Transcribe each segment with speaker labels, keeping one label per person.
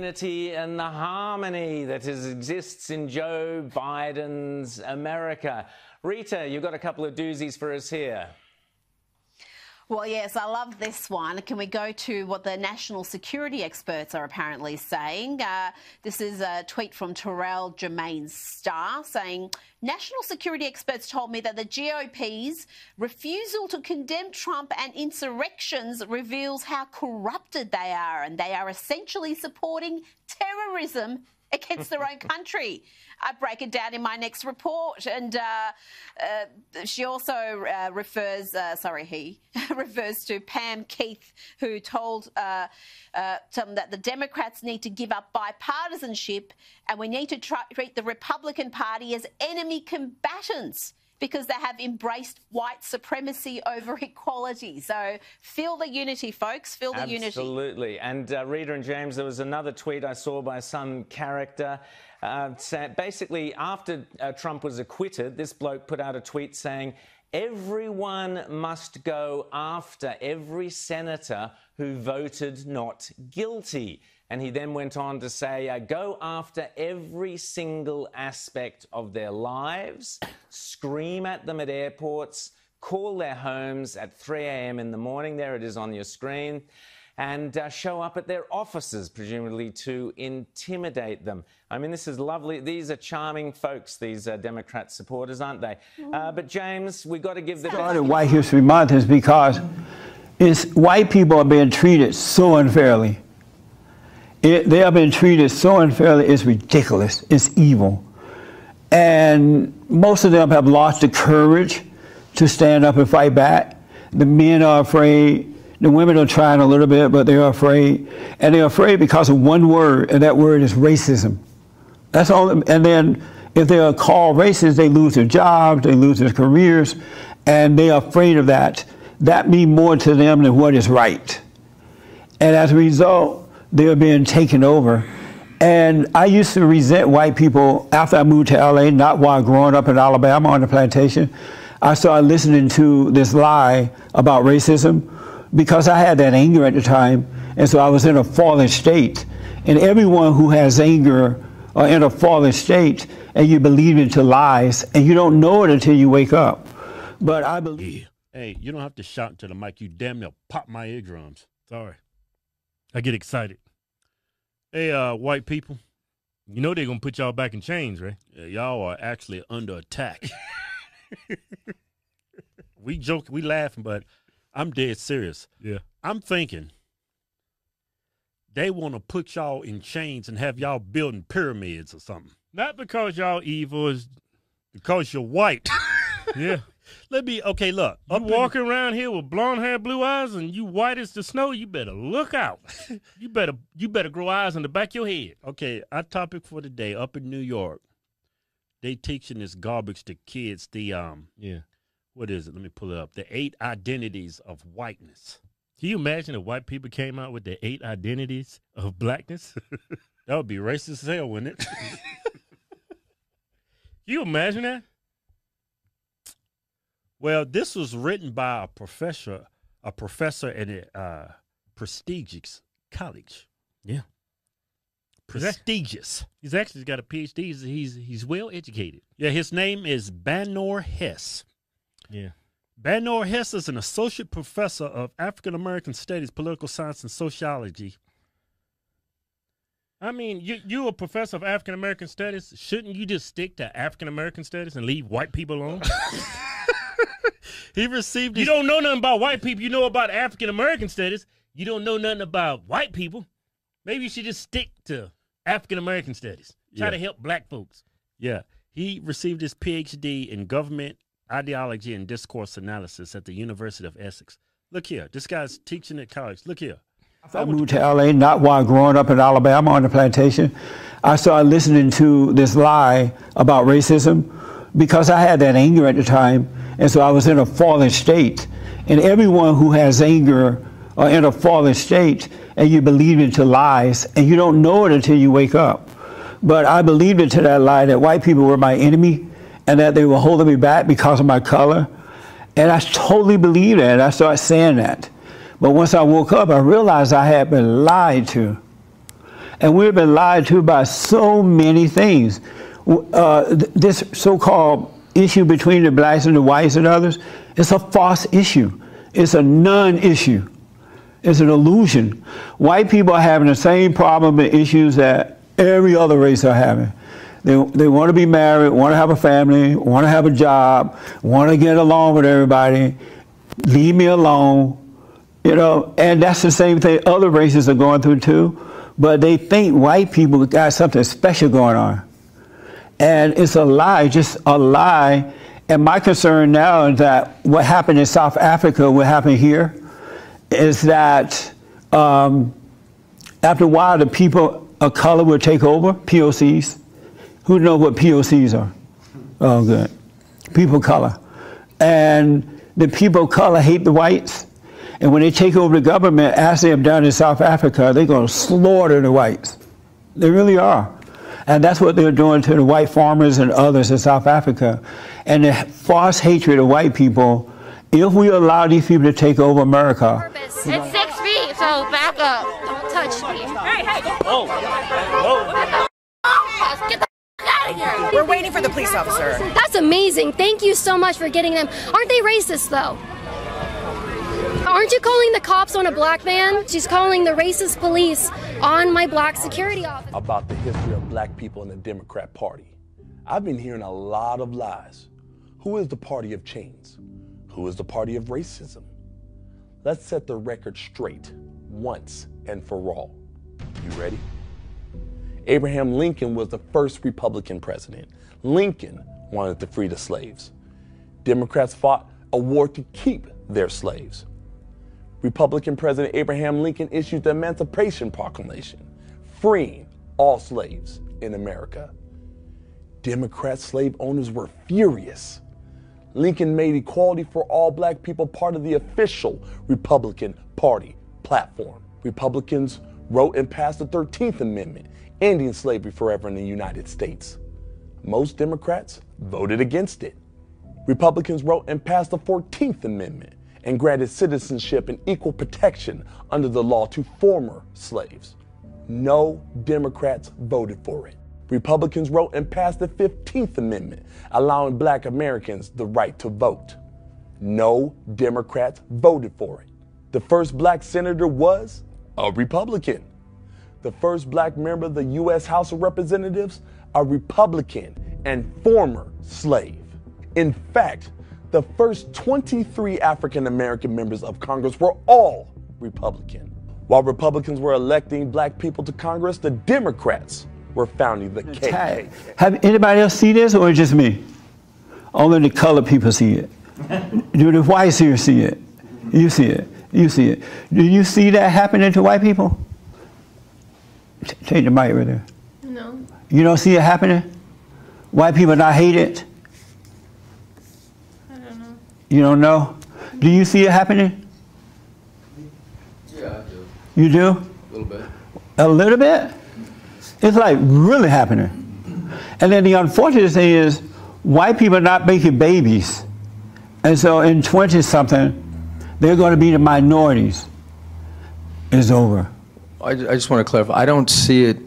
Speaker 1: unity and the harmony that exists in Joe Biden's America. Rita, you've got a couple of doozies for us here.
Speaker 2: Well, yes, I love this one. Can we go to what the national security experts are apparently saying? This is a tweet from Terrell Jermaine Starr saying, national security experts told me that the GOP's refusal to condemn Trump and insurrections reveals how corrupted they are, and they are essentially supporting terrorism against their own country. I break it down in my next report. And she also refers to Pam Keith, who told them that the Democrats need to give up bipartisanship and we need to treat the Republican Party as enemy combatants, because they have embraced white supremacy over equality. So feel the unity, folks. Feel the unity.
Speaker 1: Absolutely. And Rita and James, there was another tweet I saw by some character. Basically, after Trump was acquitted, this bloke put out a tweet saying, everyone must go after every senator who voted not guilty. And he then went on to say, go after every single aspect of their lives, scream at them at airports, call their homes at 3 a.m. in the morning, there it is on your screen, and show up at their offices, presumably to intimidate them. I mean, this is lovely. These are charming folks, these Democrat supporters, aren't they? But, James, we've got to give them...
Speaker 3: Started White History Month is because white people are being treated so unfairly. They have been treated so unfairly, it's ridiculous, it's evil. And most of them have lost the courage to stand up and fight back. The men are afraid, the women are trying a little bit, but they're afraid. And they're afraid because of one word, and that word is racism. That's all. And then if they are called racist, they lose their jobs, they lose their careers, and they are afraid of that. That means more to them than what is right. And as a result, they are being taken over. And I used to resent white people after I moved to LA, not while growing up in Alabama on the plantation. I started listening to this lie about racism because I had that anger at the time. And so I was in a fallen state. And everyone who has anger are in a fallen state, and you believe into lies, and you don't know it until you wake up. But I believe.
Speaker 4: Hey, you don't have to shout into the mic. You damn near pop my eardrums. Sorry. I get excited. Hey, white people, you know they're going to put y'all back in chains, right? Yeah, y'all are actually under attack. We joke, we laughing, but I'm dead serious. Yeah. I'm thinking they want to put y'all in chains and have y'all building pyramids or something. Not because y'all evil, it's because you're white. Yeah. Okay, look. You walking around here with blonde hair, blue eyes, and you white as the snow, you better look out. You better grow eyes in the back of your head. Okay, our topic for today, up in New York, they teaching this garbage to kids, what is it? Let me pull it up. The 8 identities of whiteness. Can you imagine if white people came out with the 8 identities of blackness? That would be racist as hell, wouldn't it? Can you imagine that? Well, this was written by a professor at a prestigious college. Yeah. Prestigious. He's actually got a PhD. He's well educated. Yeah, his name is Banor Hess. Yeah. Banor Hess is an associate professor of African American Studies, Political Science, and Sociology. I mean, you're a professor of African American Studies. Shouldn't you just stick to African American Studies and leave white people alone? He received his... You don't know nothing about white people. You know about African-American studies. You don't know nothing about white people. Maybe you should just stick to African-American studies. Try to help black folks. Yeah. He received his PhD in government ideology and discourse analysis at the University of Essex. Look here. This guy's teaching at college. Look here.
Speaker 3: I moved to LA, not while growing up in Alabama on the plantation. I started listening to this lie about racism because I had that anger at the time. And so I was in a fallen state. And everyone who has anger are in a fallen state, and you believe into lies, and you don't know it until you wake up. But I believed into that lie that white people were my enemy and that they were holding me back because of my color. And I totally believed that, and I started saying that. But once I woke up, I realized I had been lied to. And we've been lied to by so many things. This so-called issue between the blacks and the whites and others, it's a false issue. It's a non-issue. It's an illusion. White people are having the same problem and issues that every other race are having. They want to be married, want to have a family, want to have a job, want to get along with everybody, leave me alone, you know, and that's the same thing other races are going through too, but they think white people got something special going on. And it's a lie, just a lie. And my concern now is that what happened in South Africa, what happened here, is that after a while, the people of color will take over, POCs. Who know what POCs are? Oh, good. People of color. And the people of color hate the whites. And when they take over the government, as they have done in South Africa, they're going to slaughter the whites. They really are. And that's what they're doing to the white farmers and others in South Africa. And the false hatred of white people, if we allow these people to take over America.
Speaker 5: It's 6 feet, so back up. Don't touch me. Hey, hey.
Speaker 6: Oh.
Speaker 5: Get the out of here.
Speaker 6: We're waiting for the police officer.
Speaker 5: That's amazing. Thank you so much for getting them. Aren't they racist, though? Aren't you calling the cops on a black man? She's calling the racist police on my black security officer.
Speaker 7: About the history of black people in the Democrat Party. I've been hearing a lot of lies. Who is the party of chains? Who is the party of racism? Let's set the record straight, once and for all. You ready? Abraham Lincoln was the first Republican president. Lincoln wanted to free the slaves. Democrats fought a war to keep their slaves. Republican President Abraham Lincoln issued the Emancipation Proclamation, freeing all slaves in America. Democrat slave owners were furious. Lincoln made equality for all black people part of the official Republican Party platform. Republicans wrote and passed the 13th Amendment, ending slavery forever in the United States. Most Democrats voted against it. Republicans wrote and passed the 14th Amendment and granted citizenship and equal protection under the law to former slaves. No Democrats voted for it. Republicans wrote and passed the 15th Amendment, allowing black Americans the right to vote. No Democrats voted for it. The first black senator was a Republican. The first black member of the U.S. House of Representatives, a Republican and former slave. In fact, the first 23 African American members of Congress were all Republican. While Republicans were electing black people to Congress, the Democrats were founding the KKK.
Speaker 3: Have anybody else see this, or just me? Only the colored people see it. Do the whites here see it? You see it. You see it. Do you see that happening to white people? Take the mic right there.
Speaker 5: No.
Speaker 3: You don't see it happening? White people not hate it?
Speaker 5: I don't know.
Speaker 3: You don't know? Do you see it happening?
Speaker 8: Yeah, I do.
Speaker 3: You do?
Speaker 8: A little bit.
Speaker 3: A little bit? It's like really happening. And then the unfortunate thing is white people are not making babies. And so in 20-something, they're going to be the minorities. It's over.
Speaker 8: I just want to clarify. I don't see it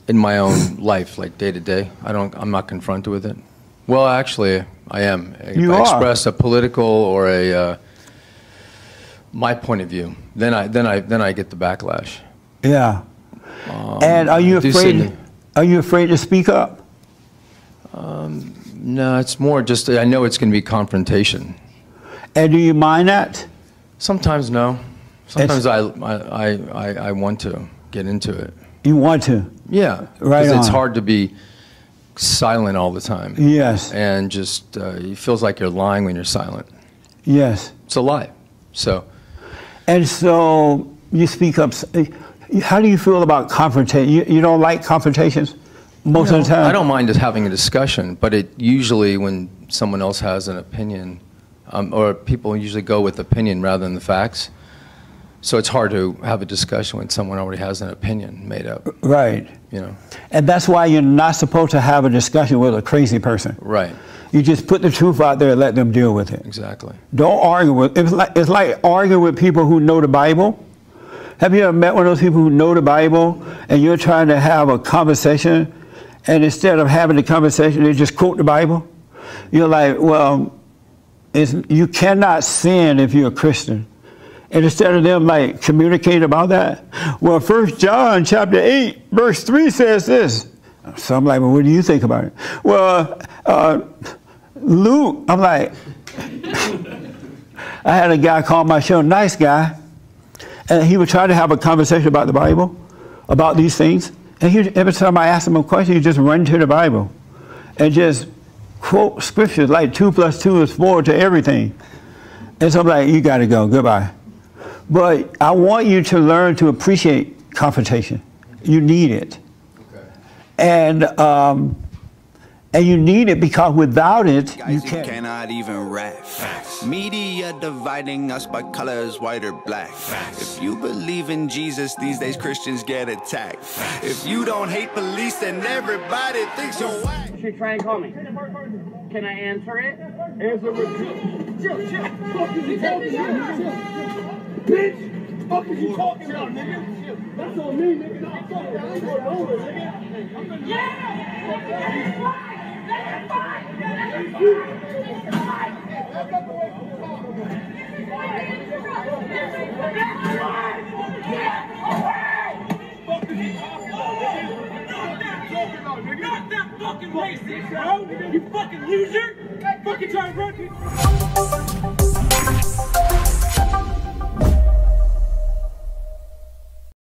Speaker 8: in my own life, like day to day. I'm not confronted with it. Well, actually, I am.
Speaker 3: You
Speaker 8: I
Speaker 3: are.
Speaker 8: express a political or a my point of view. Then I get the backlash.
Speaker 3: Yeah. And are you afraid? Are you afraid to speak up?
Speaker 8: No, it's more just I know it's going to be confrontation.
Speaker 3: And do you mind that?
Speaker 8: Sometimes no. Sometimes I want to get into it.
Speaker 3: You want to?
Speaker 8: Yeah,
Speaker 3: Right
Speaker 8: because it's
Speaker 3: on.
Speaker 8: hard to be silent all the time.
Speaker 3: Yes.
Speaker 8: And just it feels like you're lying when you're silent.
Speaker 3: Yes.
Speaker 8: It's a lie. So.
Speaker 3: And so you speak up. How do you feel about confrontation? You don't like confrontations most of the time?
Speaker 8: I don't mind just having a discussion, but it usually when someone else has an opinion, or people usually go with opinion rather than the facts. So it's hard to have a discussion when someone already has an opinion made up.
Speaker 3: Right.
Speaker 8: You know.
Speaker 3: And that's why you're not supposed to have a discussion with a crazy person.
Speaker 8: Right.
Speaker 3: You just put the truth out there and let them deal with it.
Speaker 8: Exactly.
Speaker 3: Don't argue with. It's like arguing with people who know the Bible. Have you ever met one of those people who know the Bible and you're trying to have a conversation, and instead of having the conversation, they just quote the Bible? You're like, well, you cannot sin if you're a Christian. And instead of them like communicate about that, well, 1 John chapter 8, verse 3 says this. So I'm like, well, what do you think about it? Well, Luke, I'm like, I had a guy call my show, nice guy, and he would try to have a conversation about the Bible, about these things. And every time I asked him a question, he'd just run to the Bible and just quote scriptures like 2 + 2 is 4 to everything. And so I'm like, you got to go, goodbye. But I want you to learn to appreciate confrontation. You need it. Okay. And you need it because without it, you can't.
Speaker 6: Cannot even rap. Media dividing us by colors, white or black. If you believe in Jesus, these days Christians get attacked. If you don't hate police, then everybody thinks you're whack.
Speaker 9: You try and call me. Can I answer it? Answer with chill. Fuck is you talking about? Bitch! Fuck is you talking about, nigga? That's on me, nigga. I ain't going nowhere, nigga. Not that fucking racist, bro! You fucking loser! Fucking trying to run me!